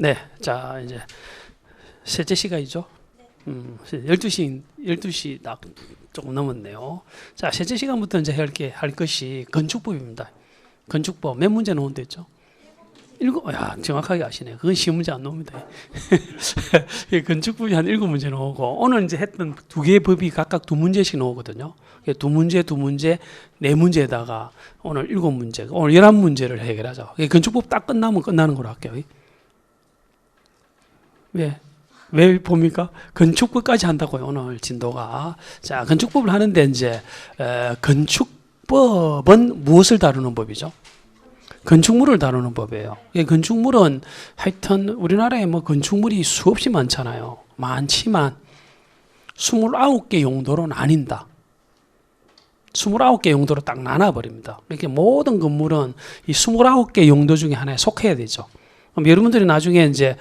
네, 자 이제 셋째 시간이죠. 12시 딱 조금 넘었네요. 자, 셋째 시간부터 이제 할 것이 건축법입니다. 건축법 몇 문제 나온다 했죠? 야, 정확하게 아시네. 그건 쉬운 문제 안 나옵니다. 건축법이 한 7문제 나오고, 오늘 이제 했던 두 개의 법이 각각 2문제씩 나오거든요. 2문제, 4문제에다가 오늘 7문제, 오늘 11문제를 해결하죠. 건축법 딱 끝나면 끝나는 걸로 할게요. 왜 봅니까? 건축법까지 한다고요, 오늘 진도가. 자, 건축법을 하는데 이제, 건축법은 무엇을 다루는 법이죠? 건축물을 다루는 법이에요. 건축물은 하여튼 우리나라에 뭐 건축물이 수없이 많잖아요. 많지만 29개 용도로 나뉜다. 29개 용도로 딱 나눠버립니다. 이렇게 모든 건물은 이 29개 용도 중에 하나에 속해야 되죠. 그럼 여러분들이 나중에 이제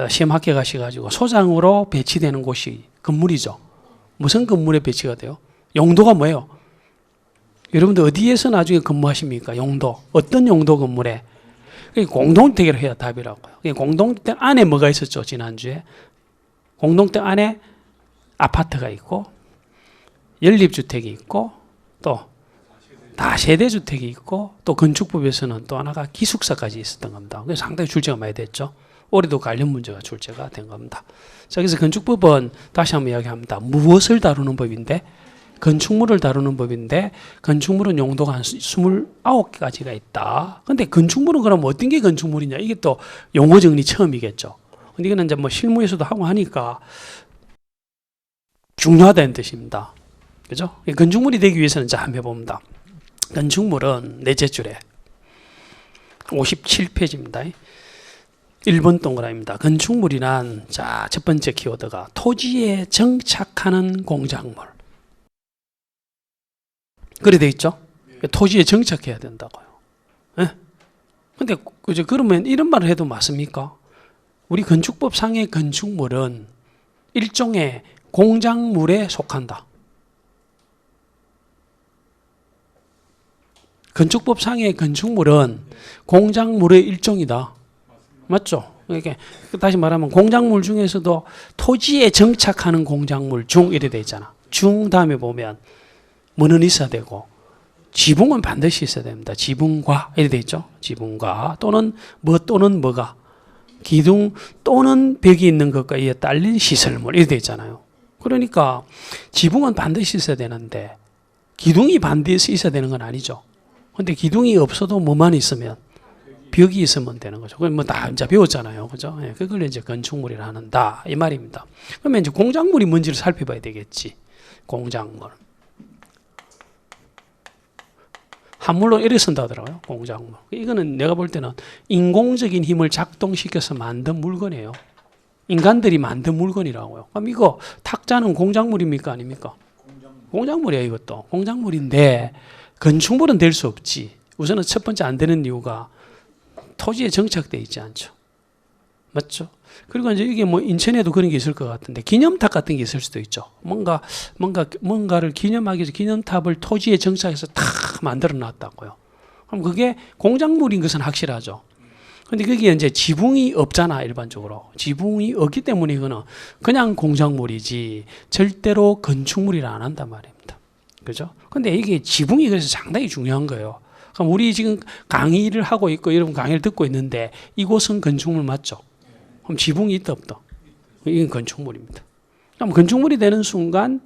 시험 학교 가셔가지고 소장으로 배치되는 곳이 건물이죠. 무슨 건물에 배치가 돼요? 용도가 뭐예요? 여러분들 어디에서 나중에 근무하십니까? 용도. 어떤 용도 건물에? 공동주택을 해야 답이라고요. 공동주택 안에 뭐가 있었죠? 지난주에. 공동주택 안에 아파트가 있고, 연립주택이 있고, 또 다세대주택이 있고, 또 건축법에서는 또 하나가 기숙사까지 있었던 겁니다. 그래서 상당히 출제가 많이 됐죠. 올해도 관련 문제가 출제가 된 겁니다. 자, 그래서 건축법은 다시 한번 이야기합니다. 무엇을 다루는 법인데? 건축물을 다루는 법인데, 건축물은 용도가 한 29가지가 있다. 근데 건축물은 그럼 어떤 게 건축물이냐? 이게 또 용어 정리 처음이겠죠. 근데 이거는 이제 뭐 실무에서도 하고 하니까 중요하다는 뜻입니다. 그죠? 건축물이 되기 위해서는 자, 한번 해봅니다. 건축물은 넷째 줄에 57페이지입니다. 1번 동그라미입니다. 건축물이란, 자, 첫 번째 키워드가 토지에 정착하는 공작물. 그래 돼 있죠? 토지에 정착해야 된다고요. 예? 근데 그러면 이런 말을 해도 맞습니까? 우리 건축법 상의 건축물은 일종의 공작물에 속한다. 건축법 상의 건축물은 공작물의 일종이다. 맞죠? 그러니까 다시 말하면 공작물 중에서도 토지에 정착하는 공작물 중 이래 돼 있잖아. 중 다음에 보면 뭐는 있어야 되고 지붕은 반드시 있어야 됩니다. 지붕과 이래 돼 있죠. 지붕과 또는 뭐가 기둥 또는 벽이 있는 것과 이에 딸린 시설물 이래 돼 있잖아요. 그러니까 지붕은 반드시 있어야 되는데 기둥이 반드시 있어야 되는 건 아니죠. 근데 기둥이 없어도 뭐만 있으면 벽이 있으면 되는 거죠. 그건 뭐 다 이제 배웠잖아요. 그죠? 예, 그걸 이제 건축물이라 한다. 이 말입니다. 그러면 이제 공작물이 뭔지를 살펴봐야 되겠지. 공작물. 한물로 이래 쓴다 하더라고요. 공작물. 이거는 내가 볼 때는 인공적인 힘을 작동시켜서 만든 물건이에요. 인간들이 만든 물건이라고요. 그럼 이거 탁자는 공작물입니까? 아닙니까? 공작물이에요, 이것도. 공작물인데 건축물은 될 수 없지. 우선은 첫 번째 안 되는 이유가 토지에 정착되어 있지 않죠. 맞죠? 그리고 이제 이게 뭐 인천에도 그런 게 있을 것 같은데 기념탑 같은 게 있을 수도 있죠. 뭔가를 기념하기 위해서 기념탑을 토지에 정착해서 다 만들어 놨다고요. 그럼 그게 공작물인 것은 확실하죠. 근데 거기에 이제 지붕이 없잖아, 일반적으로. 지붕이 없기 때문에 이거는 그냥 공작물이지 절대로 건축물이라 안 한단 말입니다. 그죠? 근데 이게 지붕이 그래서 상당히 중요한 거예요. 그럼 우리 지금 강의를 하고 있고 여러분 강의를 듣고 있는데 이곳은 건축물 맞죠? 그럼 지붕이 있다 없다? 이건 건축물입니다. 그럼 건축물이 되는 순간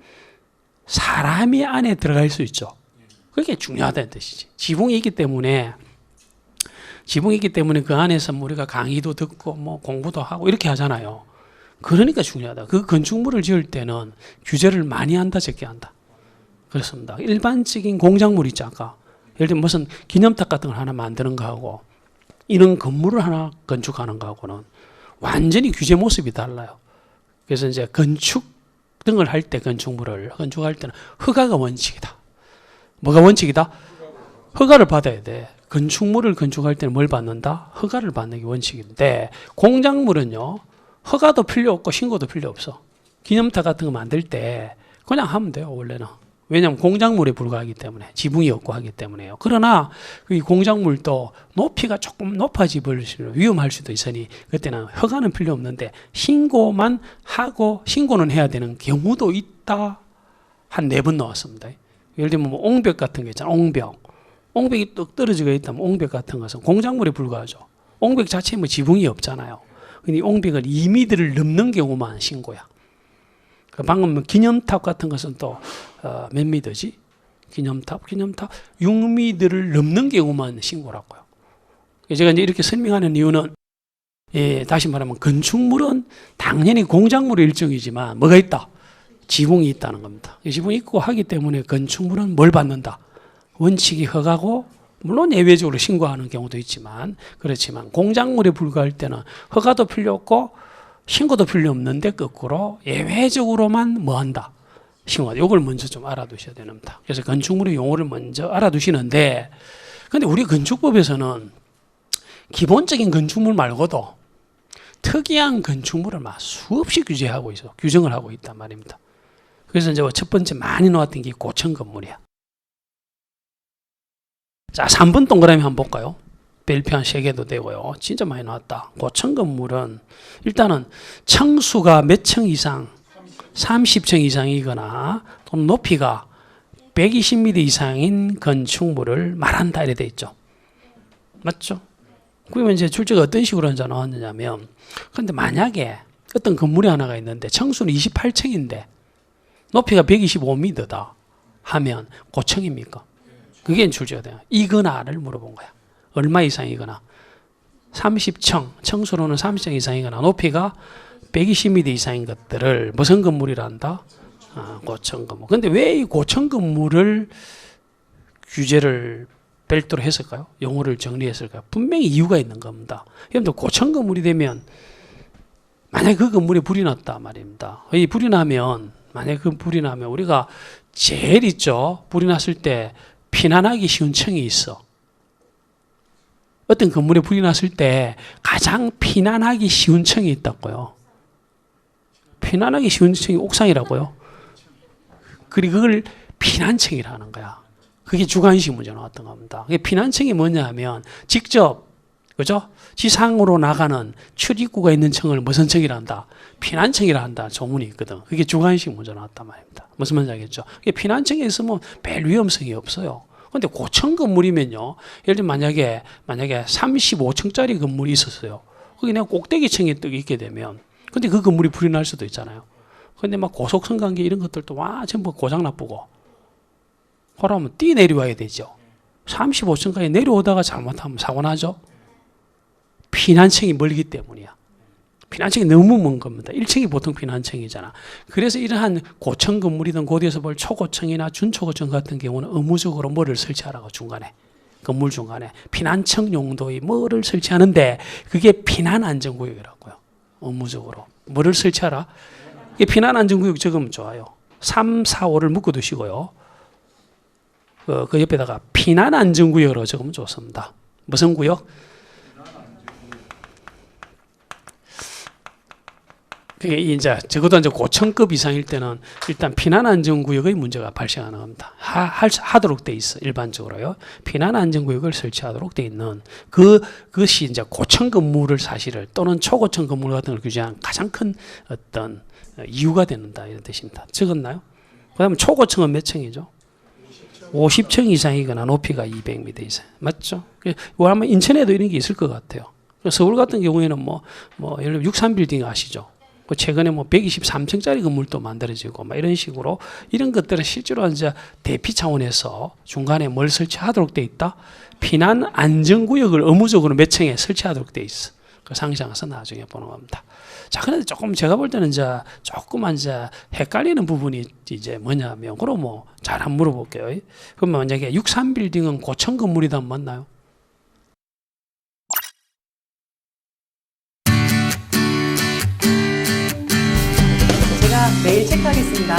사람이 안에 들어갈 수 있죠. 그게 중요하다는 뜻이지. 지붕이 있기 때문에 그 안에서 우리가 강의도 듣고 뭐 공부도 하고 이렇게 하잖아요. 그러니까 중요하다. 그 건축물을 지을 때는 규제를 많이 한다, 적게 한다. 그렇습니다. 일반적인 공작물 있죠, 아까. 예를 들면 무슨 기념탑 같은 걸 하나 만드는 거하고 이런 건물을 하나 건축하는 거하고는 완전히 규제 모습이 달라요. 그래서 이제 건축 등을 할 때 건축물을 건축할 때는 허가가 원칙이다. 뭐가 원칙이다? 허가를 받아야 돼. 건축물을 건축할 때는 뭘 받는다? 허가를 받는 게 원칙인데 공작물은요. 허가도 필요 없고 신고도 필요 없어. 기념탑 같은 거 만들 때 그냥 하면 돼요, 원래는. 왜냐하면 공작물에 불과하기 때문에 지붕이 없고 하기 때문에요. 그러나 이 공작물도 높이가 조금 높아지면 위험할 수도 있으니 그때는 허가는 필요 없는데 신고만 하고 신고는 해야 되는 경우도 있다. 한 4번 나왔습니다. 예를 들면 뭐 옹벽 같은 게 있잖아요. 옹벽이 뚝 떨어지고 있다면 옹벽 같은 것은 공작물에 불과하죠. 옹벽 자체에 뭐 지붕이 없잖아요. 근데 옹벽을 2m를 넘는 경우만 신고야. 방금 기념탑 같은 것은 또 몇 미터지? 기념탑 6m를 넘는 경우만 신고라고요. 제가 이제 이렇게 설명하는 이유는 다시 말하면 건축물은 당연히 공작물의 일종이지만 뭐가 있다? 지붕이 있다는 겁니다. 지붕이 있고 하기 때문에 건축물은 뭘 받는다? 원칙이 허가고 물론 예외적으로 신고하는 경우도 있지만 그렇지만 공작물에 불과할 때는 허가도 필요 없고 신고도 필요 없는데 거꾸로 예외적으로만 뭐 한다? 신고한다. 이걸 먼저 좀 알아두셔야 됩니다. 그래서 건축물의 용어를 먼저 알아두시는데 근데 우리 건축법에서는 기본적인 건축물 말고도 특이한 건축물을 막 수없이 규정을 하고 있단 말입니다. 그래서 이제 첫 번째 많이 나왔던 게 고층 건물이야. 자, 3번 동그라미 한번 볼까요? 별표 한 3개도 되고요. 진짜 많이 나왔다. 고층 건물은 일단은 층수가 몇 층 이상, 30층 이상이거나 또는 높이가 120m 이상인 건축물을 말한다 이래 돼 있죠. 맞죠? 그러면 이제 출제가 어떤 식으로 나왔느냐면 근데 만약에 어떤 건물이 하나가 있는데 층수는 28층인데 높이가 125m다 하면 고층입니까? 그게 출제가 돼요. 이거나를 물어본 거야. 얼마 이상이거나 30층, 층수로는 30층 이상이거나 높이가 120m 이상인 것들을 무슨 건물이라 한다? 고층 건물. 근데 왜 이 고층 건물을 규제를 별도로 했을까요? 용어를 정리했을까요? 분명히 이유가 있는 겁니다. 여러분들 고층 건물이 되면 만약에 그 건물에 불이 났다 말입니다. 이 불이 나면 만약에 그 불이 나면 우리가 제일 있죠. 불이 났을 때 피난하기 쉬운 층이 있어. 어떤 건물에 불이 났을 때 가장 피난하기 쉬운 층이 있다고요. 피난하기 쉬운 층이 옥상이라고요. 그리고 그걸 피난층이라는 거야. 그게 주관식 문제 나왔던 겁니다. 피난층이 뭐냐 하면 직접 그죠? 지상으로 나가는 출입구가 있는 층을 무슨 층이라 한다? 피난층이라 한다. 조문이 있거든. 그게 주관식 문제 나왔단 말입니다. 무슨 말인지 알겠죠? 피난층에 있으면 별 위험성이 없어요. 근데 고층 건물이면요. 예를 들면 만약에 35층짜리 건물이 있었어요. 거기 내가 꼭대기층에 있게 되면 근데 그 건물이 불이 날 수도 있잖아요. 근데 막 고속성관계 이런 것들도 와 전부 고장 나쁘고 그러면 뛰 내려와야 되죠. 35층까지 내려오다가 잘못하면 사고 나죠. 피난층이 멀기 때문이야. 피난층이 너무 먼 겁니다. 1층이 보통 피난층이잖아. 그래서 이러한 고층 건물이든 고대에서 볼 초고층이나 준초고층 같은 경우는 의무적으로 뭐를 설치하라고 중간에 건물 중간에 피난층 용도의 뭐를 설치하는데 그게 피난안전구역이라고요. 의무적으로 뭐를 설치하라? 이게 피난안전구역 적으면 좋아요. 3, 4, 5를 묶어두시고요. 그 옆에다가 피난안전구역으로 적으면 좋습니다. 무슨 구역? 그게 이제 적어도 이제 고층급 이상일 때는 일단 피난안전구역의 문제가 발생하는 겁니다. 하도록 돼 있어 일반적으로요. 피난안전구역을 설치하도록 돼 있는 그것이 이제 고층 건물을 사실을 또는 초고층 건물 같은 걸 규제한 가장 큰 어떤 이유가 된다 이런 뜻입니다. 적었나요? 그다음에 초고층은 몇 층이죠? 50층 이상이거나 높이가 200m 이상 맞죠? 아마 인천에도 이런 게 있을 것 같아요. 서울 같은 경우에는 뭐 예를 들면 63빌딩 아시죠? 최근에 123층짜리 건물도 만들어지고 이런 식으로 이런 것들은 실제로 이제 대피 차원에서 중간에 뭘 설치하도록 돼 있다. 피난 안전구역을 의무적으로 몇 층에 설치하도록 돼 있어. 그 상상해서 나중에 보는 겁니다. 자, 그런데 조금 제가 볼 때는 이제 조금만 이제 헷갈리는 부분이 이제 뭐냐면 그럼 잘 한번 물어볼게요. 그럼 만약에 63빌딩은 고층 건물이다 맞나요? 매일 체크하겠습니다.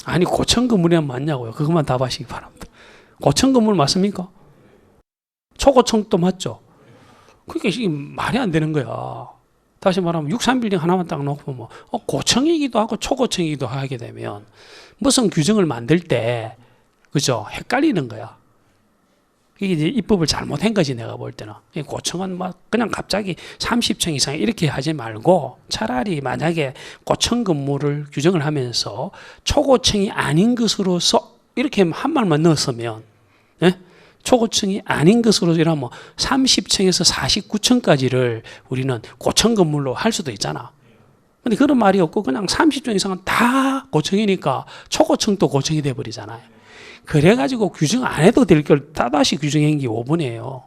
아니 고층 건물이란 맞냐고요. 그것만 답하시기 바랍니다. 고층 건물 맞습니까? 초고층도 맞죠. 그게 말이 안 되는 거야. 다시 말하면 63빌딩 하나만 딱 놓고 뭐 고층이기도 하고 초고층이기도 하게 되면 무슨 규정을 만들 때 그죠? 헷갈리는 거야. 이게 이제 입법을 잘못한 거지 내가 볼 때는. 고층은 막 그냥 갑자기 30층 이상 이렇게 하지 말고 차라리 만약에 고층 건물을 규정을 하면서 초고층이 아닌 것으로서 이렇게 한 말만 넣었으면 예? 초고층이 아닌 것으로 이러면 30층에서 49층까지를 우리는 고층 건물로 할 수도 있잖아. 근데 그런 말이 없고 그냥 30층 이상은 다 고층이니까 초고층도 고층이 돼버리잖아요. 그래가지고 규정 안 해도 될 걸 다다시 규정한 게 5번이에요.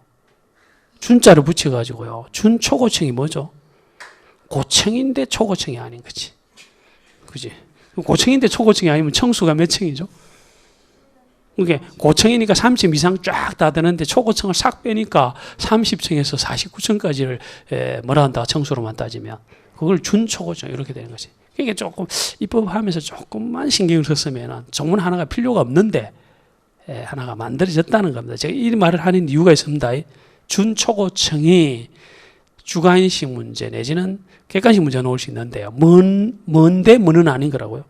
준자를 붙여가지고요. 준초고층이 뭐죠? 고층인데 초고층이 아닌 거지. 그지? 고층인데 초고층이 아니면 층수가 몇 층이죠? 이게 고층이니까 30 이상 쫙 다 되는데 초고층을 싹 빼니까 30층에서 49층까지를 뭐라 한다 층수로만 따지면 그걸 준초고층 이렇게 되는 거지. 이게 조금 입법하면서 조금만 신경을 썼으면 정문 하나가 필요가 없는데 하나가 만들어졌다는 겁니다. 제가 이 말을 하는 이유가 있습니다. 준초고층이 주관식 문제 내지는 객관식 문제가 나올 수 있는데요. 뭔데 뭐는 아닌 거라고요.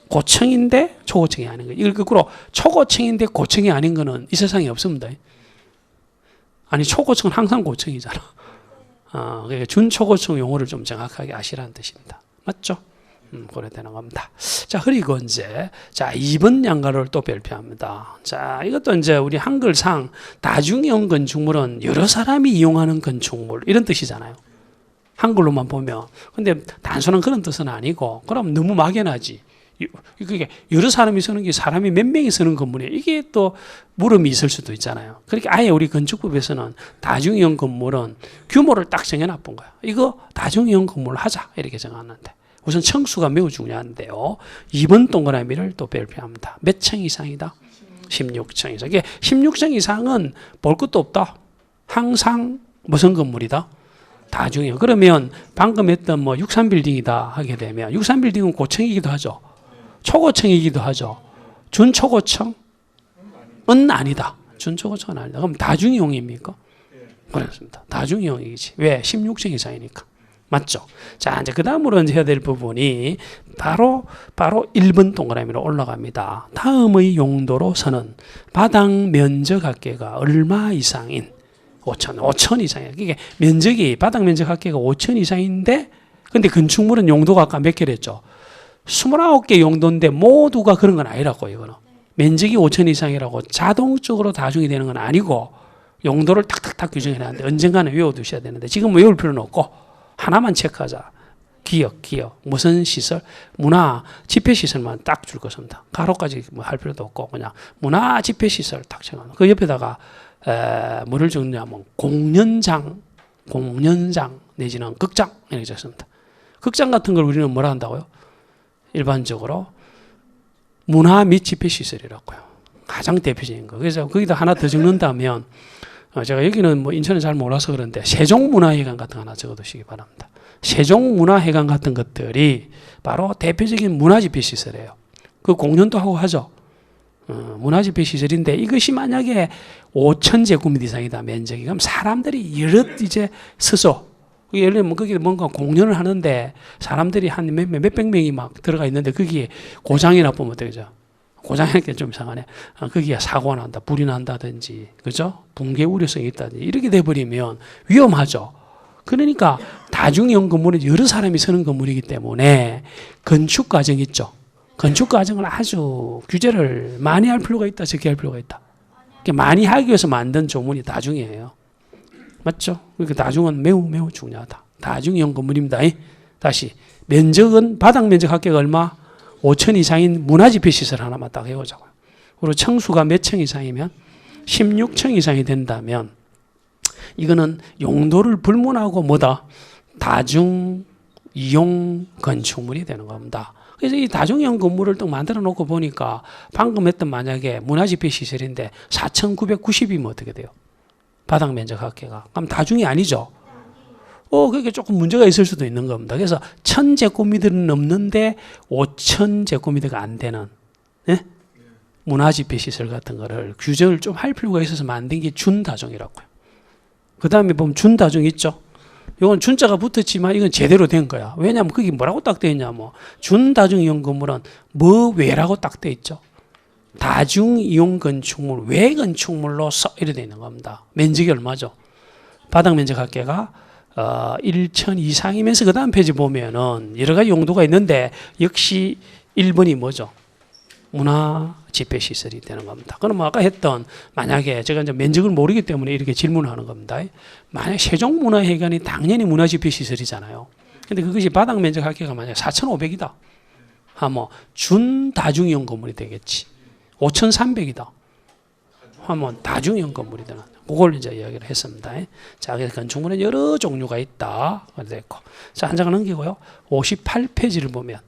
고층인데 초고층이 아닌 거예요. 이걸 거꾸로 초고층인데 고층이 아닌 거는 이 세상에 없습니다. 아니 초고층은 항상 고층이잖아. 그러니까 준초고층 용어를 좀 정확하게 아시라는 뜻입니다. 맞죠? 그래 되는 겁니다. 자, 그리고 이제, 자, 2번 양가를 또 발표합니다. 자, 이것도 이제 우리 한글상 다중이용 건축물은 여러 사람이 이용하는 건축물, 이런 뜻이잖아요. 한글로만 보면. 근데 단순한 그런 뜻은 아니고, 그럼 너무 막연하지. 그게 여러 사람이 쓰는 게 사람이 몇 명이 쓰는 건물이에요. 이게 또 물음이 있을 수도 있잖아요. 그러니까 아예 우리 건축법에서는 다중이용 건물은 규모를 딱 정해놔본 거야. 이거 다중이용 건물 하자. 이렇게 정해놨는데. 우선 층수가 매우 중요한데요. 2번 동그라미를 또 발표합니다. 몇 층 이상이다? 16층 이상. 이게 16층 이상은 볼 것도 없다. 항상 무슨 건물이다? 다중이용. 그러면 방금 했던 뭐 63빌딩이다 하게 되면 63빌딩은 고층이기도 하죠. 초고층이기도 하죠. 준초고층은 아니다. 준초고층은 아니다. 그럼 다중이용입니까? 그렇습니다. 다중이용이지. 왜? 16층 이상이니까. 맞죠? 자, 이제 그 다음으로 이제 해야 될 부분이 바로 1번 동그라미로 올라갑니다. 다음의 용도로서는 바닥 면적 합계가 얼마 이상인 5천 이상이에요. 이게 면적이 바닥 면적 합계가 5천 이상인데 근데 건축물은 용도가 아까 몇 개랬죠? 29개 용도인데 모두가 그런 건 아니라고 이거는. 면적이 5천 이상이라고 자동적으로 다중이 되는 건 아니고 용도를 탁탁탁 규정해 놨는데 언젠가는 외워두셔야 되는데 지금 외울 필요는 없고 하나만 체크하자. 기억. 무슨 시설? 문화, 집회시설만 딱 줄 것입니다. 가로까지 뭐 할 필요도 없고 그냥 문화, 집회시설 딱 정하는. 그 옆에다가 뭐를 적느냐면 공연장 내지는 극장 이렇게 적습니다. 극장 같은 걸 우리는 뭐라 한다고요? 일반적으로 문화 및 집회시설이라고요. 가장 대표적인 거. 그래서 거기다 하나 더 적는다면 제가 여기는 뭐 인천은 잘 몰라서 그런데 세종문화회관 같은 거 하나 적어두시기 바랍니다. 세종문화회관 같은 것들이 바로 대표적인 문화집회시설이에요. 그 공연도 하고 하죠. 문화집회시설인데 이것이 만약에 5천 제곱미터 이상이다 면적이 그럼 사람들이 여럿 이제 서서 예를 들면 거기 뭔가 공연을 하는데 사람들이 한 몇백 명이 막 들어가 있는데 거기에 고장이나 보면 되죠. 고장이니까 좀 이상하네. 거기에 사고가 난다, 불이 난다든지, 그죠? 붕괴 우려성이 있다든지 이렇게 돼버리면 위험하죠. 그러니까 다중이용 건물은 여러 사람이 쓰는 건물이기 때문에 건축 과정 있죠. 건축 과정을 아주 규제를 많이 할 필요가 있다, 적게 할 필요가 있다. 많이 하기 위해서 만든 조문이 다중이에요. 맞죠? 그러니까 다중은 매우 중요하다. 다중이용 건물입니다. 다시 면적은 바닥 면적 합계가 얼마? 5천 이상인 문화집회시설 하나만 딱 해보자고요. 그리고 층수가 몇 층 이상이면 16층 이상이 된다면 이거는 용도를 불문하고 뭐다? 다중이용 건축물이 되는 겁니다. 그래서 이 다중이용 건물을 또 만들어 놓고 보니까 방금 했던 만약에 문화집회시설인데 4,990이면 어떻게 돼요? 바닥 면적 합계가. 그럼 다중이 아니죠. 그게 조금 문제가 있을 수도 있는 겁니다. 그래서 1,000제곱미터는 넘는데 5,000제곱미터가 안 되는 문화집회시설 같은 거를 규정을 좀 할 필요가 있어서 만든 게 준다중이라고요. 그 다음에 보면 준다중 있죠. 이건 준자가 붙었지만 이건 제대로 된 거야. 왜냐하면 거기 뭐라고 딱 되어 있냐, 뭐 준다중이용 건물은 뭐 왜라고 딱 되어 있죠. 다중이용 건축물, 외 건축물로서 이렇게 되어 있는 겁니다. 면적이 얼마죠? 바닥 면적 합계가 1천 이상이면서 그 다음 페이지 보면은 여러 가지 용도가 있는데 역시 1번이 뭐죠? 문화 집회 시설이 되는 겁니다. 그럼 아까 했던 만약에 제가 이제 면적을 모르기 때문에 이렇게 질문하는 겁니다. 만약 세종문화회관이 당연히 문화 집회 시설이잖아요. 근데 그것이 바닥 면적 합계가 만약 4,500이다. 하면 준다중이용 건물이 되겠지. 5,300이다. 하면 다중이용 건물이 되는. 그걸 이제 이야기를 했습니다. 자, 그래서 건축물은 여러 종류가 있다. 그랬고. 자, 한 장을 넘기고요. 58페이지를 보면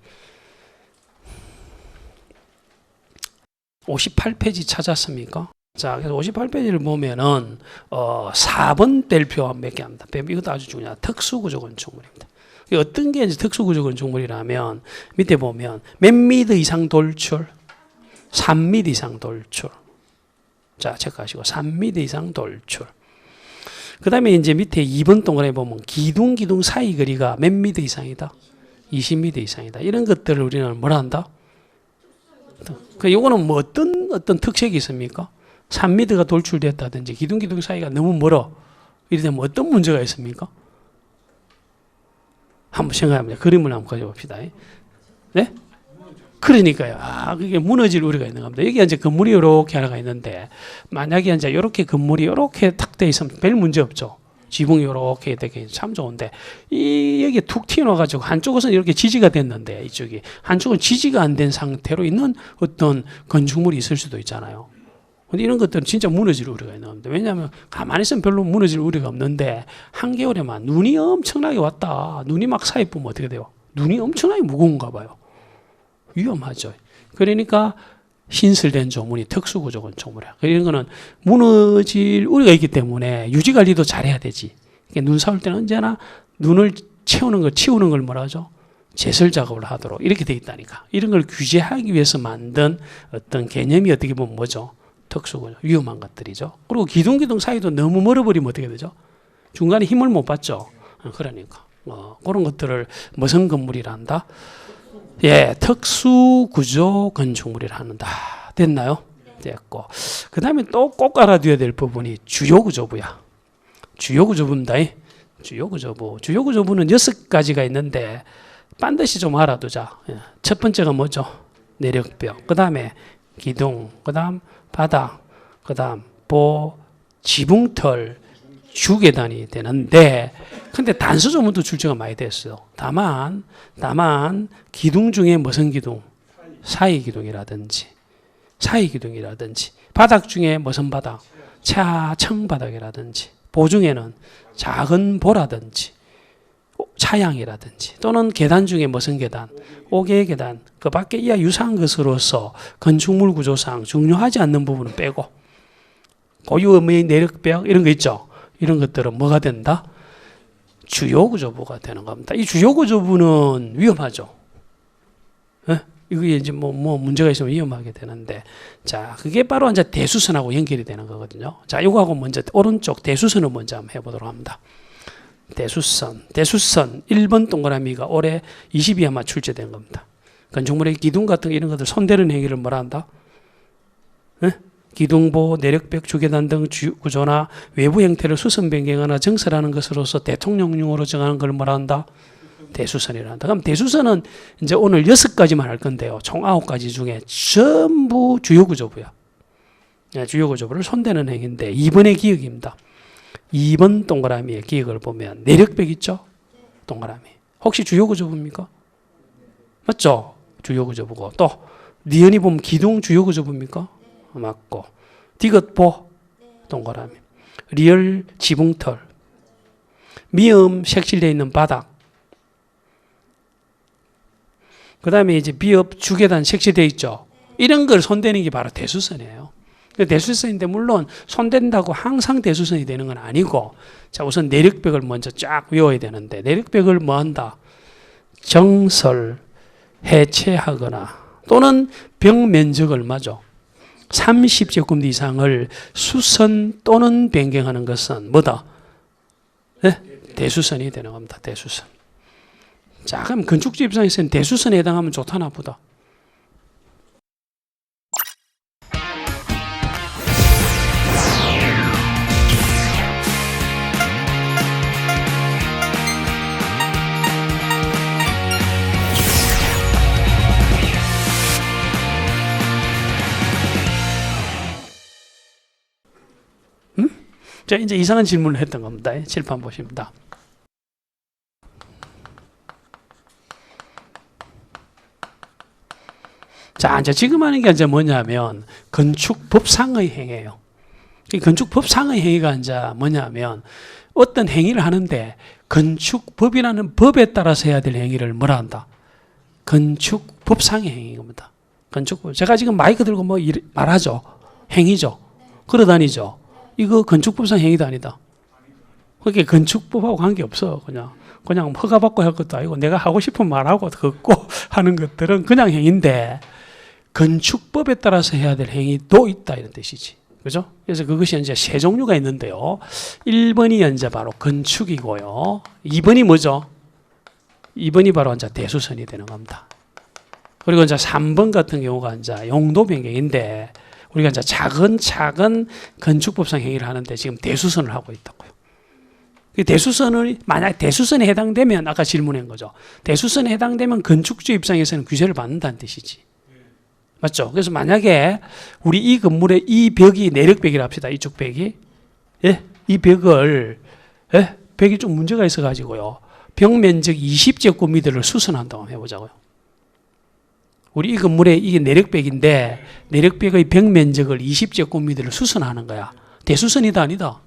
58페이지 찾았습니까? 자, 그래서 58페이지를 보면은 4번 뗄표 몇 개 합니다. 이것도 아주 중요한 특수구조 건축물입니다. 어떤 게 이제 특수구조 건축물이라면 밑에 보면 몇 미터 이상 돌출, 3m 이상 돌출. 자, 체크하시고 3m 이상 돌출. 그 다음에 이제 밑에 2번 동그라미 보면 기둥 사이 거리가 몇 미터 이상이다? 20m 이상이다. 이런 것들을 우리는 뭐라 한다? 그 요거는 뭐 어떤 특색이 있습니까? 3m가 돌출됐다든지 기둥 사이가 너무 멀어. 이래 되면 어떤 문제가 있습니까? 한번 생각해봅니다. 그림을 한번 그려봅시다. 네? 그러니까요. 그게 무너질 우려가 있는 겁니다. 여기 이제 건물이 이렇게 하나가 있는데, 만약에 이제 이렇게 건물이 이렇게 탁 돼 있으면 별 문제 없죠. 지붕이 이렇게 되게 참 좋은데, 여기 툭 튀어나와가지고 한쪽은 이렇게 지지가 됐는데, 이쪽이 한쪽은 지지가 안 된 상태로 있는 어떤 건축물이 있을 수도 있잖아요. 근데 이런 것들은 진짜 무너질 우려가 있는 겁니다. 왜냐하면 가만히 있으면 별로 무너질 우려가 없는데, 한겨울에만 눈이 엄청나게 왔다. 눈이 막 쌓여보면 어떻게 돼요? 눈이 엄청나게 무거운가 봐요. 위험하죠. 그러니까 신설된 조문이 특수구조 건축물이야. 이런 거는 무너질 우려가 있기 때문에 유지관리도 잘해야 되지. 그러니까 눈 쌓을 때는 언제나 눈을 치우는 걸 뭐라 하죠? 제설 작업을 하도록 이렇게 돼 있다니까. 이런 걸 규제하기 위해서 만든 어떤 개념이 어떻게 보면 뭐죠? 특수구조, 위험한 것들이죠. 그리고 기둥 사이도 너무 멀어버리면 어떻게 되죠? 중간에 힘을 못 받죠. 그러니까 그런 것들을 무슨 건물이라 한다? 예, 특수구조 건축물이라 한다. 됐나요? 됐고. 그 다음에 또 꼭 알아둬야 될 부분이 주요구조부야. 주요구조부입니다. 주요구조부. 주요구조부는 6가지가 있는데 반드시 좀 알아두자. 첫 번째가 뭐죠? 내력벽. 그 다음에 기둥. 그 다음 바닥. 그 다음 지붕털. 주계단이 되는데, 근데 단수조문도 출제가 많이 됐어요. 다만 기둥 중에 무슨 기둥? 사이기둥이라든지 바닥 중에 무슨 바닥? 청바닥이라든지 보중에는 작은 보라든지 차양이라든지 또는 계단 중에 무슨 계단? 옥외 계단. 그 밖에 이하 유사한 것으로서 건축물 구조상 중요하지 않는 부분은 빼고 고유의 내력벽 이런 거 있죠. 이런 것들은 뭐가 된다? 주요구조부가 되는 겁니다. 이 주요구조부는 위험하죠. 이게 이제 뭐 문제가 있으면 위험하게 되는데, 자, 그게 바로 이제 대수선하고 연결이 되는 거거든요. 자, 이거하고 먼저 오른쪽 대수선을 먼저 한번 해보도록 합니다. 대수선 1번 동그라미가 올해 20이 아마 출제된 겁니다. 건축물의 기둥 같은 이런 것들 손대는 행위를 뭐라 한다? 기둥보, 내력벽, 주계단 등 구조나 외부 형태를 수선 변경하나 정설하는 것으로서 대통령령으로 정하는 걸 뭐라 한다? 대수선이라 한다. 그럼 대수선은 이제 오늘 6가지만 할 건데요. 총 9가지 중에 전부 주요구조부야. 주요구조부를 손대는 행위인데 2번의 기억입니다. 2번 동그라미의 기억을 보면 내력벽 있죠? 동그라미. 혹시 주요구조부입니까? 맞죠? 주요구조부고. 또 니은이 보면 기둥 주요구조부입니까? 맞고. 디귿보 동그라미. 리얼 지붕털. 미음 색칠되어 있는 바닥. 그 다음에 이제 비읍 주계단 색칠되어 있죠. 이런 걸 손대는 게 바로 대수선이에요. 대수선인데 물론 손댄다고 항상 대수선이 되는 건 아니고, 자, 우선 내력벽을 먼저 쫙 외워야 되는데, 내력벽을 뭐 한다? 정설, 해체하거나 또는 벽 면적 얼마죠? 30제곱미터 이상을 수선 또는 변경하는 것은 뭐다? 네? 대수선이 되는 겁니다. 대수선. 자, 그럼 건축주 입장에서는 대수선에 해당하면 좋다 나쁘다? 자, 이제 이상한 질문을 했던 겁니다. 칠판 보십니다. 자, 이제 지금 하는 게 이제 뭐냐면 건축법상의 행위예요. 이 건축법상의 행위가 이제 뭐냐면 어떤 행위를 하는데 건축법이라는 법에 따라서 해야 될 행위를 뭐라 한다? 건축법상의 행위인 겁니다. 건축법. 제가 지금 마이크 들고 뭐 말하죠. 행위죠. 걸어다니죠. 이거 건축법상 행위도 아니다. 그게 건축법하고 관계없어. 그냥 허가받고 할 것도 아니고 내가 하고 싶은 말하고 듣고 하는 것들은 그냥 행위인데 건축법에 따라서 해야 될 행위도 있다 이런 뜻이지. 그죠? 그래서 그것이 이제 세 종류가 있는데요. 1번이 이제 바로 건축이고요. 2번이 뭐죠? 2번이 바로 이제 대수선이 되는 겁니다. 그리고 이제 3번 같은 경우가 이제 용도 변경인데 우리가 이제 차근차근 건축법상 행위를 하는데 지금 대수선을 하고 있다고요. 대수선을 만약 대수선에 해당되면 아까 질문한 거죠. 대수선에 해당되면 건축주 입장에서는 규제를 받는다는 뜻이지. 맞죠? 그래서 만약에 우리 이 건물의 이 벽이 내력벽이라 합시다. 이쪽 벽이 이 벽을 벽이 좀 문제가 있어 가지고요. 벽 면적 20제곱미터를 수선한다고 해보자고요. 우리 이 건물에 이게 내력벽인데 내력벽의 벽 면적을 20제곱미터를 수선하는 거야. 대수선이다 아니다?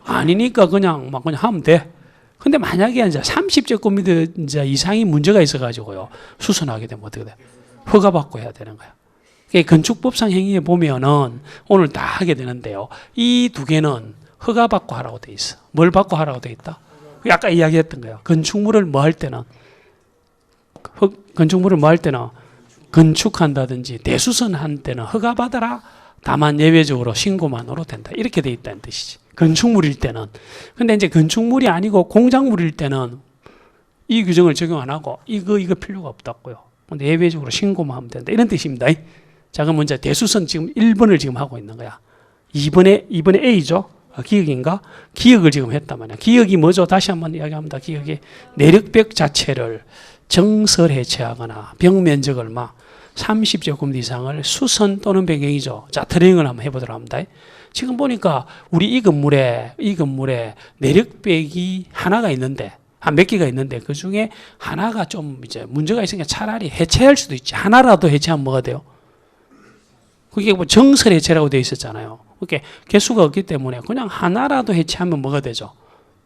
아니니까 그냥 하면 돼. 근데 만약에 이제 30제곱미터 이제 이상이 문제가 있어 가지고요. 수선하게 되면 어떻게 돼? 허가받고 해야 되는 거야. 건축법상 행위에 보면은 오늘 다 하게 되는데요. 이 두 개는 허가받고 하라고 돼 있어. 뭘 받고 하라고 돼 있다? 아까 이야기했던 거예요. 건축물을 뭐 할 때는 건축한다든지 대수선한 때는 허가받아라. 다만 예외적으로 신고만으로 된다. 이렇게 돼 있다는 뜻이지. 건축물일 때는. 근데 이제 건축물이 아니고 공작물일 때는 이 규정을 적용 안 하고 이거 필요가 없다고요. 근데 예외적으로 신고만 하면 된다. 이런 뜻입니다. 자, 그럼 먼저 대수선 지금 1번을 지금 하고 있는 거야. 2번에 A죠. 기역인가? 기역을 지금 했단 말이야. 기역이 뭐죠? 다시 한번 이야기합니다. 기역이 내력벽 자체를 정설 해체하거나 벽 면적 얼마 30제곱미터 이상을 수선 또는 변경이죠. 자, 트레이닝을 한번 해보도록 합니다. 지금 보니까 우리 이 건물에 내력벽이 하나가 있는데 한 몇 개가 있는데 그 중에 하나가 좀 이제 문제가 있으니까 차라리 해체할 수도 있지. 하나라도 해체하면 뭐가 돼요? 그게 뭐 정설 해체라고 되어 있었잖아요. 그게 개수가 없기 때문에 그냥 하나라도 해체하면 뭐가 되죠?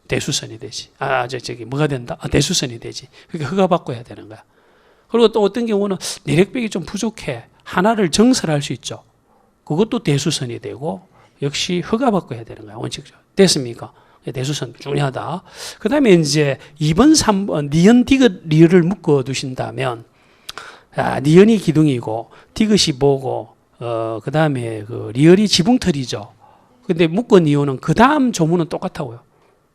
대수선이 되지. 뭐가 된다? 대수선이 되지. 그게 허가받고 해야 되는 거야. 그리고 또 어떤 경우는 내력벽이 좀 부족해. 하나를 정설할 수 있죠. 그것도 대수선이 되고 역시 허가받고 해야 되는 거야. 원칙적으로. 됐습니까? 대수선 중요하다. 그 다음에 이제 2번, 3번, 니은, 디귿, 리을을 묶어 두신다면, 니은이 기둥이고, 디귿이 뭐고, 그 다음에 그 리을이 지붕틀이죠. 근데 묶은 이유는 그 다음 조문은 똑같다고요.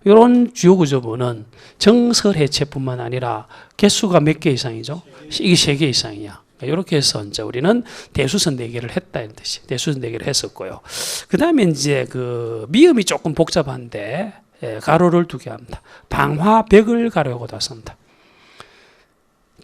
이런 주요 구조부는 정설 해체뿐만 아니라 개수가 몇 개 이상이죠? 이게 3개 이상이야. 이렇게 해서 이제 우리는 대수선 4개를 했다 이런 뜻이. 대수선 4개를 했었고요. 그 다음에 이제 그 미음이 조금 복잡한데 가로를 2개 합니다. 방화벽을 가로하고 닫습니다.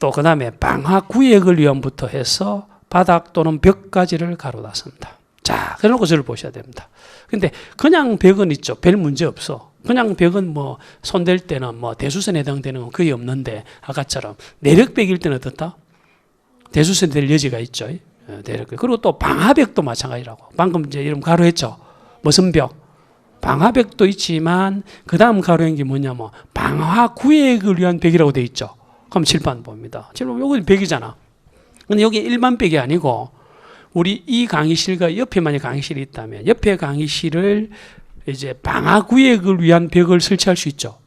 또 그 다음에 방화구역을 위험부터 해서 바닥 또는 벽까지를 가로 닫습니다. 자, 그런 것을 보셔야 됩니다. 근데 그냥 벽은 있죠. 별 문제 없어. 그냥 벽은 뭐 손댈 때는 뭐 대수선에 해당되는 건 거의 없는데 아까처럼 내력벽일 때는 어떻다? 대수선이 될 여지가 있죠. 내력벽. 그리고 또 방화벽도 마찬가지라고. 방금 이제 이름 가로했죠. 무슨 벽? 방화벽도 있지만 그 다음 가로인 게 뭐냐면 방화구역을 위한 벽이라고 돼 있죠. 그럼 칠판 봅니다. 칠판 요건 벽이잖아. 근데 여기 일반 벽이 아니고 우리 이 강의실과 옆에 만약 강의실이 있다면 옆에 강의실을 이제 방화구역을 위한 벽을 설치할 수 있죠.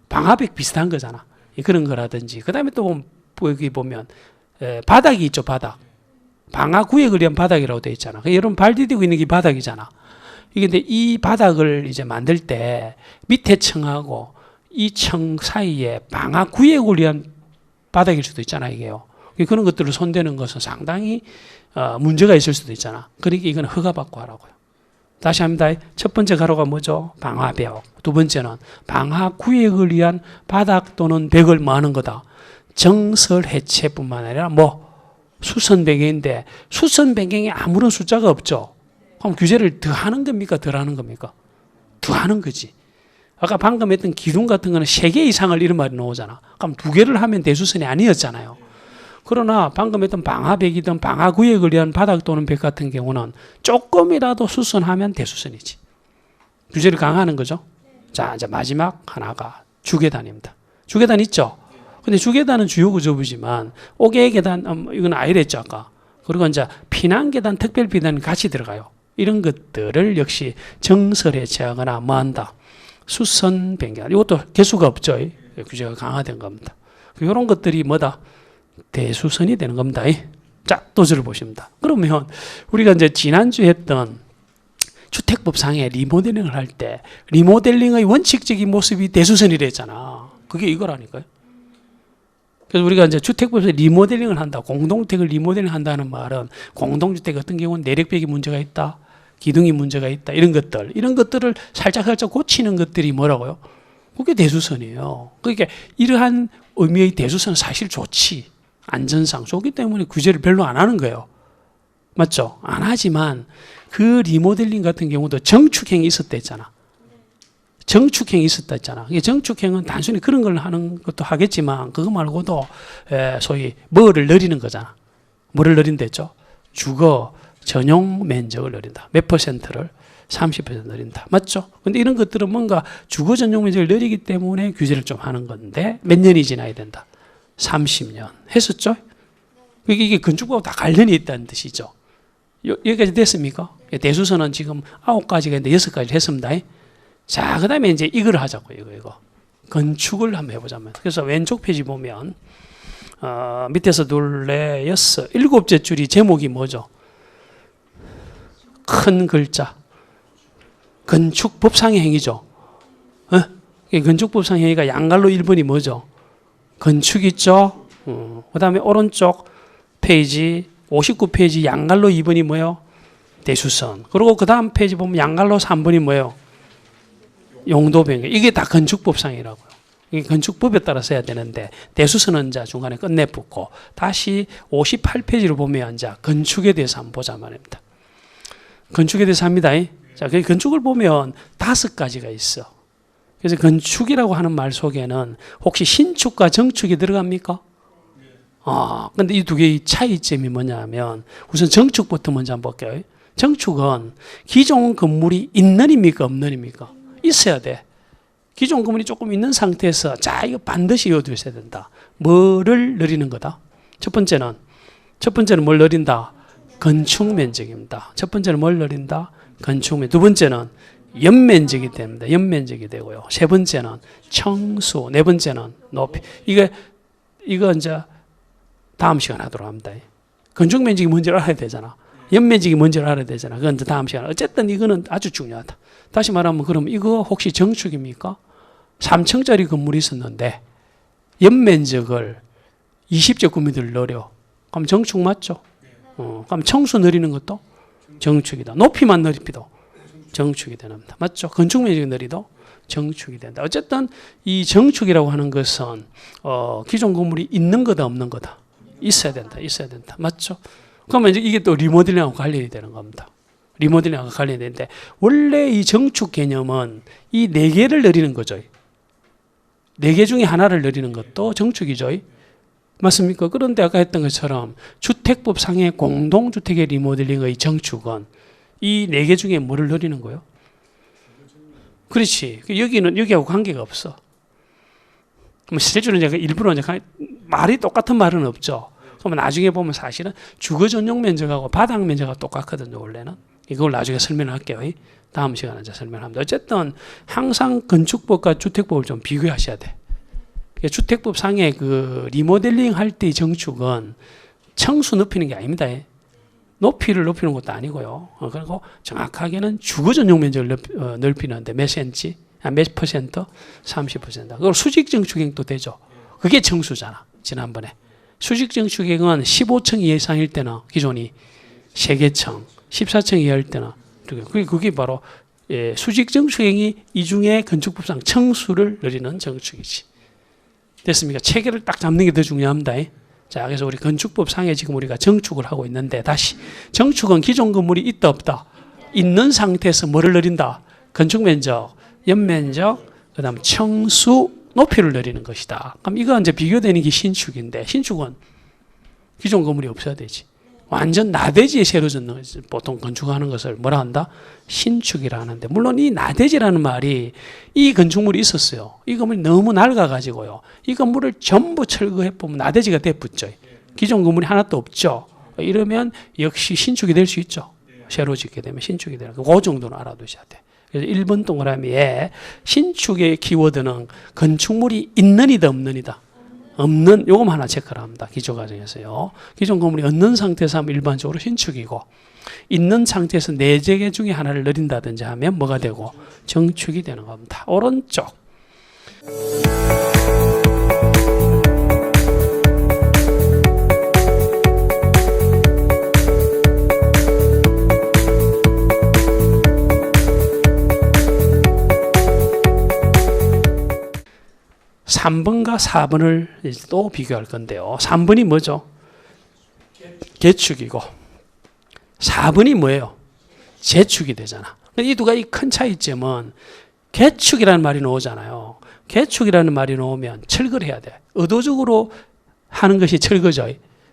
방화벽 비슷한 거잖아. 그런 거라든지. 그 다음에 또 여기 보면 바닥이 있죠. 바닥. 방화구역을 위한 바닥이라고 되어 있잖아. 여러분 발 디디고 있는 게 바닥이잖아. 근데 이 바닥을 이제 만들 때 밑에 층하고 이 청 사이에 방화 구역을 위한 바닥일 수도 있잖아, 이게요. 그런 것들을 손대는 것은 상당히 문제가 있을 수도 있잖아. 그러니까 이건 허가받고 하라고요. 다시 합니다. 첫 번째 가로가 뭐죠? 방화벽. 두 번째는 방화 구역을 위한 바닥 또는 벽을 뭐 하는 거다? 정설 해체뿐만 아니라 수선 배경인데 수선 배경에 아무런 숫자가 없죠. 그럼 규제를 더 하는 겁니까? 덜 하는 겁니까? 더 하는 거지. 아까 방금 했던 기둥 같은 거는 3개 이상을 이런 말이 나오잖아. 그럼 2개를 하면 대수선이 아니었잖아요. 그러나 방금 했던 방화벽이든 방화구역을 위한 바닥 또는 벽 같은 경우는 조금이라도 수선하면 대수선이지. 규제를 강화하는 거죠. 자, 이제 마지막 하나가 주계단입니다. 주계단 있죠? 근데 주계단은 주요 구조부지만 5개의 계단, 이건 아니랬죠, 아까. 그리고 이제 피난계단, 특별비단이 같이 들어가요. 이런 것들을 역시 정설에 제하거나 뭐 한다. 수선 변경. 이것도 개수가 없죠. 규제가 강화된 겁니다. 이런 것들이 뭐다? 대수선이 되는 겁니다. 자, 또 저를 보십니다. 그러면 우리가 이제 지난주에 했던 주택법상의 리모델링을 할 때 리모델링의 원칙적인 모습이 대수선이라 했잖아. 그게 이거라니까요. 그래서 우리가 이제 주택법에서 리모델링을 한다, 공동주택을 리모델링 한다는 말은 공동주택 같은 경우는 내력벽이 문제가 있다, 기둥이 문제가 있다, 이런 것들을 살짝 고치는 것들이 뭐라고요? 그게 대수선이에요. 그러니까 이러한 의미의 대수선은 사실 좋지. 안전상 좋기 때문에 규제를 별로 안 하는 거예요. 맞죠? 안 하지만 그 리모델링 같은 경우도 정축행이 있었다 했잖아. 정축행이 있었다 했잖아. 정축행은 단순히 그런 걸 하는 것도 하겠지만 그거 말고도 소위 뭐를 늘리는 거잖아. 뭐를 늘린다 했죠? 주거 전용 면적을 늘린다. 몇 %를? 30% 늘린다. 맞죠? 근데 이런 것들은 뭔가 주거 전용 면적을 늘리기 때문에 규제를 좀 하는 건데 몇 년이 지나야 된다? 30년. 했었죠? 이게 건축법과 다 관련이 있다는 뜻이죠. 여기까지 됐습니까? 대수선은 지금 9가지가 있는데 6가지를 했습니다. 자, 그 다음에 이제 이걸 하자고요. 이거. 건축을 한번 해보자면. 그래서 왼쪽 페이지 보면, 밑에서 둘, 넷, 여섯, 7째 줄이 제목이 뭐죠? 큰 글자. 건축법상의 행위죠. 건축법상의 행위가 양갈로 1번이 뭐죠? 건축 있죠? 그 다음에 오른쪽 페이지 59페이지 양갈로 2번이 뭐예요? 대수선. 그리고 그 다음 페이지 보면 양갈로 3번이 뭐예요? 용도 변경. 이게 다 건축법상이라고요. 이게 건축법에 따라서 해야 되는데 대수선은 이제 중간에 끝내 붙고 다시 58페이지를 보면 이제 건축에 대해서 한번 보자 말입니다. 건축에 대해서 합니다. 자, 그 건축을 보면 5가지가 있어. 그래서 건축이라고 하는 말 속에는 혹시 신축과 정축이 들어갑니까? 근데 이 두 개의 차이점이 뭐냐면 우선 정축부터 먼저 한번 볼게요. 정축은 기존 건물이 있는 입니까? 없는 입니까? 있어야 돼. 기존 건물이 조금 있는 상태에서 자, 이거 반드시 이어두어야 된다. 뭐를 늘리는 거다? 첫 번째는 뭘 늘린다? 건축 면적입니다. 첫 번째는 뭘 늘린다? 건축 면적. 두 번째는 연면적이 됩니다. 연면적이 되고요. 세 번째는 청수, 네 번째는 높이. 이거 이제 다음 시간 하도록 합니다. 건축 면적이 뭔지를 알아야 되잖아. 연면적이 뭔지를 알아야 되잖아. 그건 이제 다음 시간. 어쨌든 이거는 아주 중요하다. 다시 말하면 그럼 이거 혹시 정축입니까? 3층짜리 건물이 있었는데 연면적을 20제곱미터를 늘려. 그럼 정축 맞죠? 그럼 청수 늘리는 것도 정축이다. 높이만 늘리도 정축이 됩니다. 맞죠? 건축 면적이 늘리도 정축이 된다. 어쨌든 이 정축이라고 하는 것은 기존 건물이 있는 거다 없는 거다? 있어야 된다. 맞죠? 그러면 이제 이게 또 리모델링하고 관련이 되는 겁니다. 리모델링하고 관련이 되는데 원래 이 정축 개념은 이 4개를 늘리는 거죠. 4개 중에 하나를 늘리는 것도 정축이죠. 맞습니까? 그런데 아까 했던 것처럼 주택법상의 공동주택의 리모델링의 정축은 이 4개 중에 뭐를 늘리는 거예요? 그렇지. 여기하고 관계가 없어. 실제로는 제가 일부러 말이 똑같은 말은 없죠. 그러면 나중에 보면 사실은 주거 전용 면적하고 바닥 면적하고 똑같거든요, 원래는. 이걸 나중에 설명할게요. 다음 시간에 이제 설명합니다. 어쨌든 항상 건축법과 주택법을 좀 비교하셔야 돼. 주택법 상의 그 리모델링 할 때의 정축은 청수 높이는 게 아닙니다. 높이를 높이는 것도 아니고요. 그리고 정확하게는 주거 전용 면적을 넓히는데 몇 센치? 몇 퍼센트? 30%. 그걸 수직 증축행도 되죠. 그게 청수잖아. 지난번에. 수직 증축행은 15층 이상일 때는 기존이 3개층, 14층 이하일 때는 그게 바로 수직 증축행이 이 중에 건축법상 청수를 늘리는 증축이지. 됐습니까? 체계를 딱 잡는 게 더 중요합니다. 자, 그래서 우리 건축법상에 지금 우리가 정축을 하고 있는데 다시 정축은 기존 건물이 있다 없다? 있는 상태에서 뭐를 늘린다? 건축 면적, 연면적, 그다음 청수 높이를 늘리는 것이다. 그럼 이거 이제 비교되는 게 신축인데 신축은 기존 건물이 없어야 되지. 완전 나대지에 새로 짓는 보통 건축하는 것을 뭐라 한다? 신축이라 하는데 물론 이 나대지라는 말이 이 건축물이 있었어요. 이 건물이 너무 낡아가지고요. 이 건물을 전부 철거해 보면 나대지가 돼붙죠. 기존 건물이 하나도 없죠. 이러면 역시 신축이 될 수 있죠. 새로 짓게 되면 신축이 되는 그 정도는 알아두셔야 돼. 그래서 1번 동그라미에 신축의 키워드는 건축물이 있는 이다 없는 이다. 없는 요금 하나 체크를 합니다. 기초 과정에서요. 기존 건물이 없는 상태에서 하면 일반적으로 신축이고 있는 상태에서 4개 중에 하나를 늘린다든지 하면 뭐가 되고 정축이 되는 겁니다. 오른쪽. (3번과) (4번을) 또 비교할 건데요. 3번이 뭐죠? 개축이고 4번이 뭐예요? 재축이 되잖아. 이 두 가지 큰 차이점은 개축이라는 말이 나오잖아요. 개축이라는 말이 나오면 철거를 해야 돼. 의도적으로 하는 것이 철거죠.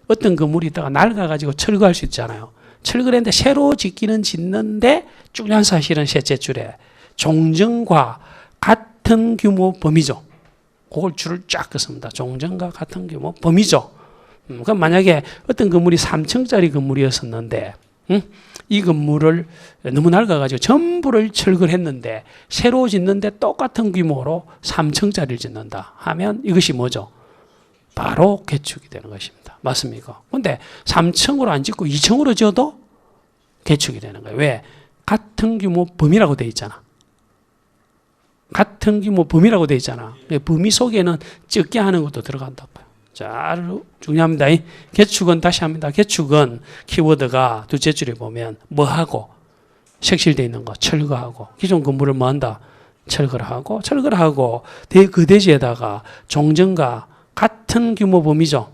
어떤 건물이 있다가 낡아가지고 철거할 수 있잖아요. 철거를 했는데 새로 짓는데 중요한 사실은 셋째 줄에 종전과 같은 규모 범위죠. 그걸 줄을 쫙 긋습니다. 종전과 같은 규모 범위죠. 그럼 만약에 어떤 건물이 3층짜리 건물이었었는데 이 건물을 너무 낡아가지고 전부를 철거를 했는데 새로 짓는데 똑같은 규모로 3층짜리를 짓는다 하면 이것이 뭐죠? 바로 개축이 되는 것입니다. 맞습니까? 근데 3층으로 안 짓고 2층으로 지어도 개축이 되는 거예요. 왜? 같은 규모 범위라고 돼 있잖아. 같은 규모 범위라고 돼 있잖아. 범위 속에는 적게 하는 것도 들어간다고요. 자, 중요합니다. 개축은 다시 합니다. 개축은 키워드가 둘째 줄에 보면 뭐하고 색칠되어 있는 거 철거하고 기존 건물을 뭐한다? 철거를 하고 그 대지에다가 종전과 같은 규모 범위죠.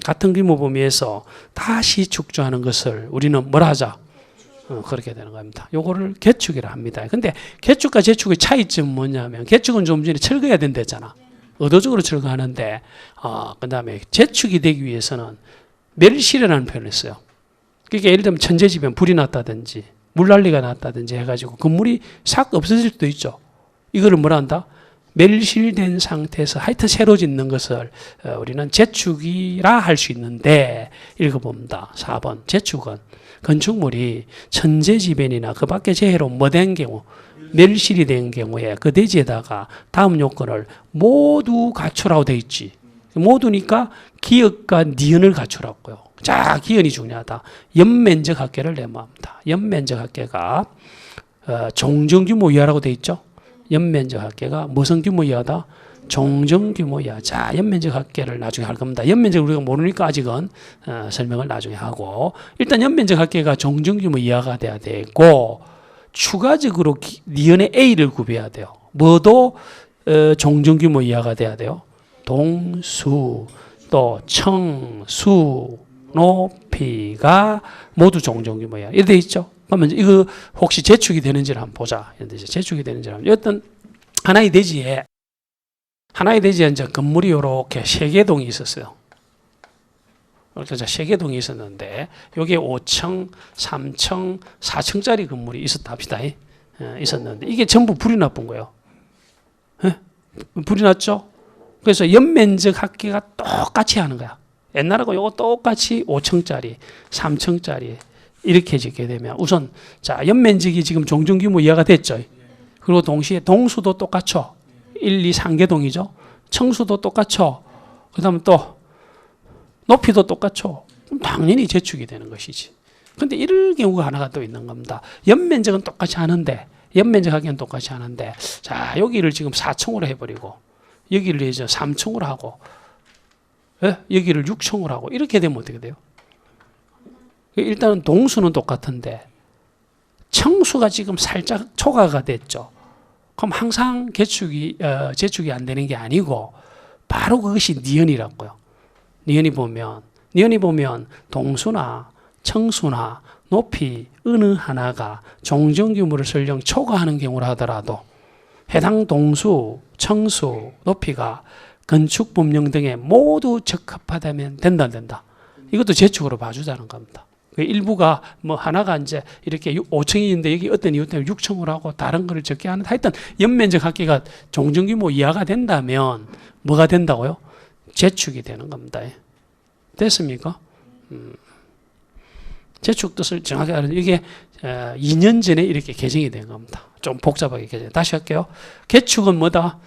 같은 규모 범위에서 다시 축조하는 것을 우리는 뭐라 하자? 그렇게 되는 겁니다. 요거를 개축이라 합니다. 근데 개축과 재축의 차이점은 뭐냐면 개축은 좀 전에 철거해야 된다잖아. 의도적으로 철거하는데 그 다음에 재축이 되기 위해서는 멸실이라는 표현을 써요. 그러니까 예를 들면 천재지변 불이 났다든지 물난리가 났다든지 해가지고 건물이 싹 없어질 수도 있죠. 이거를 뭐라 한다? 멸실된 상태에서 하여튼 새로 짓는 것을 우리는 재축이라 할 수 있는데 읽어봅니다. 4번 재축은 건축물이 천재지변이나 그 밖에 재해로 뭐된 경우 멸실이 된 경우에 그 대지에다가 다음 요건을 모두 갖추라고 되어 있지. 모두니까 기역과 니은을 갖추라고요. 자, 기연이 중요하다. 연면적 합계를 내모합니다. 연면적 합계가 종전규모 이하라고 되어 있죠. 연면적 합계가 무슨 규모 이하다? 종전규모 이하. 자, 연면적 합계를 나중에 할 겁니다. 연면적 우리가 모르니까 아직은 설명을 나중에 하고 일단 연면적 합계가 종전규모 이하가 돼야 되고 추가적으로 니은의 A를 구별해야 돼요. 뭐도 종전규모 이하가 돼야 돼요. 동수 또 청수 높이가 모두 종전규모 이하. 이렇게 돼 있죠. 그러면 이거 혹시 재축이 되는지를 한번 보자. 재축이 되는지를 한번. 어떤 하나의 대지에 이제 건물이 이렇게 세개동이 있었어요. 그래서 세개동이 있었는데 여기에 5층, 3층, 4층짜리 건물이 있었다 합시다. 있었는데 이게 전부 불이 나쁜 거예요. 불이 났죠? 그래서 연면적 합계가 똑같이 하는 거야. 옛날하고 이거 똑같이 5층짜리, 3층짜리 이렇게 짓게 되면 우선 자 연면적이 지금 종전규모 이하가 됐죠. 그리고 동시에 동수도 똑같죠. 1, 2, 3개동이죠. 청수도 똑같죠. 그 다음에 또 높이도 똑같죠. 그럼 당연히 재축이 되는 것이지. 그런데 이럴 경우가 하나가 또 있는 겁니다. 연면적은 똑같이 하는데 연면적하기는 똑같이 하는데, 자, 여기를 지금 4층으로 해버리고, 여기를 이제 3층으로 하고, 예? 여기를 6층으로 하고, 이렇게 되면 어떻게 돼요? 일단은 동수는 똑같은데, 청수가 지금 살짝 초과가 됐죠. 그럼 항상 재축이 안 되는 게 아니고, 바로 그것이 니은이라고요. 니은이 보면 동수나 청수나 높이 어느 하나가 종정규모를 설령 초과하는 경우를 하더라도 해당 동수, 청수, 높이가 건축법령 등에 모두 적합하다면 된다, 안 된다. 이것도 재축으로 봐주자는 겁니다. 일부가 뭐 하나가 이제 이렇게 5층인데 여기 어떤 이유 때문에 6층으로 하고 다른 거를 적게 하는, 하여튼 연면적 합계가 종정규모 이하가 된다면 뭐가 된다고요? 재축이 되는 겁니다. 됐습니까? 재축 뜻을 정확히 알아요. 이게 2년 전에 이렇게 개정이 된 겁니다. 좀 복잡하게 개정. 다시 할게요. 개축은 뭐다?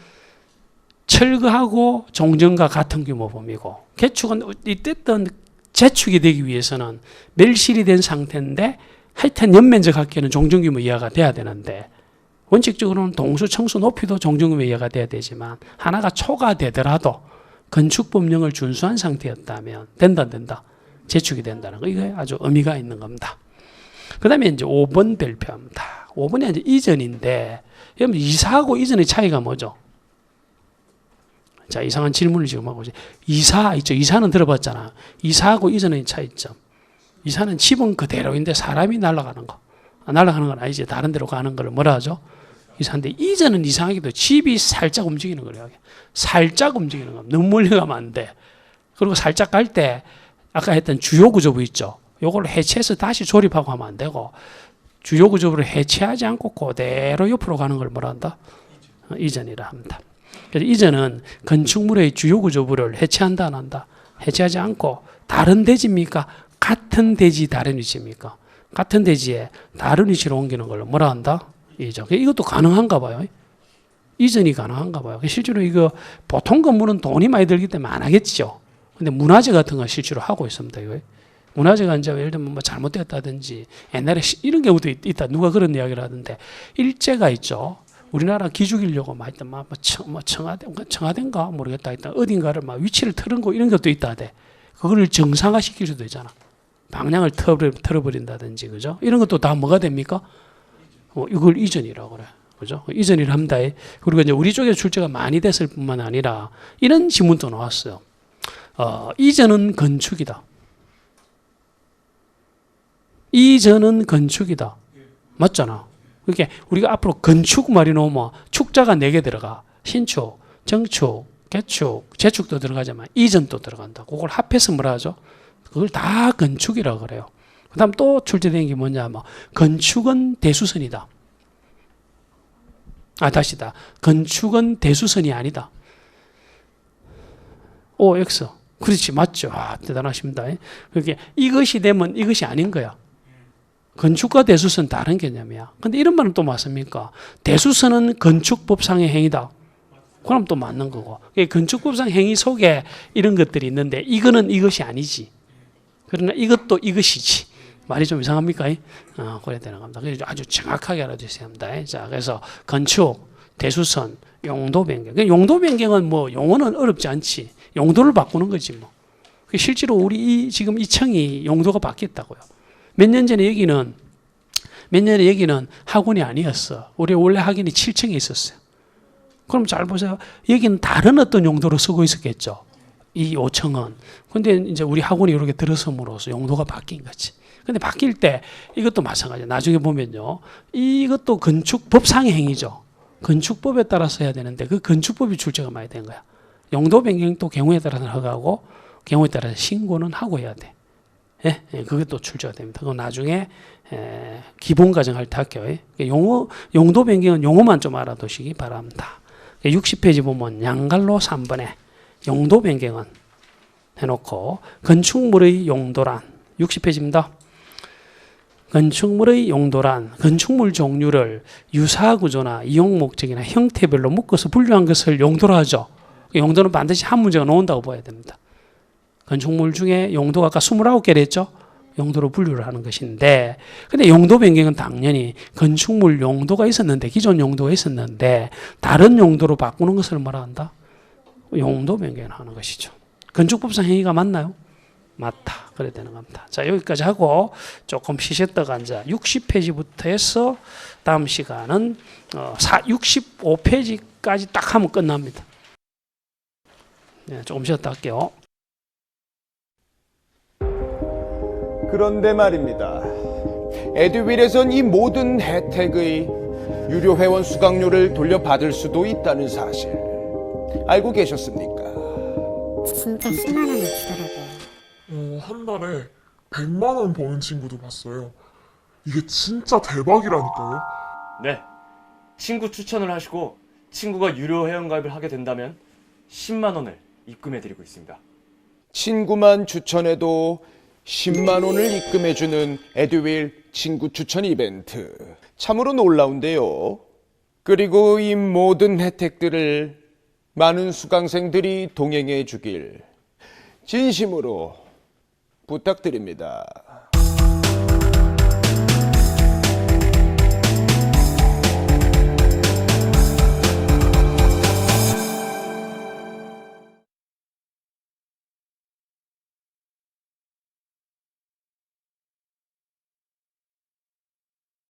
철거하고 종전과 같은 규모 범위고, 개축은 이때든 재축이 되기 위해서는 멸실이 된 상태인데 하여튼 연면적 합계는 종전규모 이하가 돼야 되는데, 원칙적으로는 동수, 청수, 높이도 종전규모 이하가 돼야 되지만 하나가 초과되더라도 건축법령을 준수한 상태였다면 된다, 안 된다? 재축이 된다는 거. 이게 아주 의미가 있는 겁니다. 그 다음에 이제 5번 발표합니다. 5번이 이제 이전인데, 여러분 이사하고 이전의 차이가 뭐죠? 자, 이상한 질문을 지금 하고 있어요. 이사 있죠? 이사는 들어봤잖아. 이사하고 이전의 차이점. 이사는 집은 그대로인데 사람이 날아가는 거. 날아가는 건 아니지. 다른 데로 가는 걸 뭐라 하죠? 이사인데, 이전은 이상하게도 집이 살짝 움직이는 거예요. 살짝 움직이는 겁니다. 너무 멀리 가면 안 돼. 그리고 살짝 갈 때 아까 했던 주요 구조부 있죠? 요걸 해체해서 다시 조립하고 하면 안 되고, 주요 구조부를 해체하지 않고 그대로 옆으로 가는 걸 뭐라 한다? 이전이라 합니다. 그래서 이전은 건축물의 주요 구조부를 해체한다, 안 한다? 해체하지 않고 다른 대지입니까? 같은 대지, 다른 위치입니까? 같은 대지에 다른 위치로 옮기는 걸로 뭐라 한다? 이전. 이것도 가능한가 봐요. 이전이 가능한가 봐요. 실제로 이거 보통 건물은 돈이 많이 들기 때문에 안 하겠죠. 근데 문화재 같은 건 실제로 하고 있습니다. 이거. 문화재가 이제 예를 들면 뭐 잘못됐다든지 옛날에 이런 경우도 있다. 누가 그런 이야기를 하던데, 일제가 있죠. 우리나라 기죽이려고 막 했던 청와대인가 모르겠다. 일단 어딘가를 막 위치를 틀은 거 이런 것도 있다대. 그거를 정상화 시킬 수도 있잖아. 방향을 틀어버린다든지, 그죠? 이런 것도 다 뭐가 됩니까? 이걸 이전이라고 그래. 그죠? 이전이라 합니다. 그리고 이제 우리 쪽에 출제가 많이 됐을 뿐만 아니라 이런 지문도 나왔어요. 이전은 건축이다. 이전은 건축이다. 맞잖아. 그러니까 우리가 앞으로 건축 말이 나오면 축자가 4개 들어가. 신축, 정축, 개축, 재축도 들어가지만 이전도 들어간다. 그걸 합해서 뭐라 하죠? 그걸 다 건축이라고 그래요. 그 다음 또 출제된 게 뭐냐면, 건축은 대수선이다. 다시다. 건축은 대수선이 아니다. OX. 그렇지, 맞죠. 대단하십니다. 그게 이것이 되면 이것이 아닌 거야. 건축과 대수선 다른 개념이야. 근데 이런 말은 또 맞습니까? 대수선은 건축법상의 행위다. 그럼 또 맞는 거고. 건축법상 행위 속에 이런 것들이 있는데 이거는 이것이 아니지. 그러나 이것도 이것이지. 말이 좀 이상합니까? 그래야 되는 겁니다. 그래서 아주 정확하게 알아주셔야 합니다. 자, 그래서 건축, 대수선, 용도 변경. 용도 변경은 뭐 용어는 어렵지 않지. 용도를 바꾸는 거지 뭐. 실제로 우리 지금 이 층이 용도가 바뀌었다고요. 몇 년 전에 여기는 학원이 아니었어. 우리 원래 학원이 7층에 있었어요. 그럼 잘 보세요. 여기는 다른 어떤 용도로 쓰고 있었겠죠. 이 5층은. 근데 이제 우리 학원이 이렇게 들어섬으로써 용도가 바뀐 거지. 근데 바뀔 때 이것도 마찬가지예요. 나중에 보면요. 이것도 건축법상의 행위죠. 건축법에 따라서 해야 되는데 그 건축법이 출제가 많이 된 거야. 용도 변경도 경우에 따라서는 허가하고 경우에 따라서 신고는 하고 해야 돼. 예? 그게 또 출제가 됩니다. 그건 나중에 기본 과정 할 때 할게요. 용도 변경은 용어만 좀 알아두시기 바랍니다. 60페이지 보면 양갈로 3번에 용도 변경은 해놓고 건축물의 용도란 60페이지입니다. 건축물의 용도란 건축물 종류를 유사 구조나 이용 목적이나 형태별로 묶어서 분류한 것을 용도로 하죠. 용도는 반드시 한 문제가 나온다고 봐야 됩니다. 건축물 중에 용도가 아까 29개를 했죠. 용도로 분류를 하는 것인데, 근데 용도 변경은 당연히 건축물 용도가 있었는데, 기존 용도가 있었는데 다른 용도로 바꾸는 것을 뭐라 한다? 용도 변경을 하는 것이죠. 건축법상 행위가 맞나요? 맞다. 그래야 되는 겁니다. 자, 여기까지 하고 조금 쉬셨다가 이제 60페이지부터 해서 다음 시간은 65페이지까지 딱 하면 끝납니다. 네, 조금 쉬었다 할게요. 그런데 말입니다. 에듀윌에선 이 모든 혜택의 유료 회원 수강료를 돌려받을 수도 있다는 사실 알고 계셨습니까? 진짜 10만 원을 주더라고요. 한 달에 100만 원 버는 친구도 봤어요. 이게 진짜 대박이라니까요. 네, 친구 추천을 하시고 친구가 유료 회원가입을 하게 된다면 10만 원을 입금해드리고 있습니다. 친구만 추천해도 10만 원을 입금해주는 에듀윌 친구 추천 이벤트. 참으로 놀라운데요. 그리고 이 모든 혜택들을 많은 수강생들이 동행해 주길 진심으로 부탁드립니다.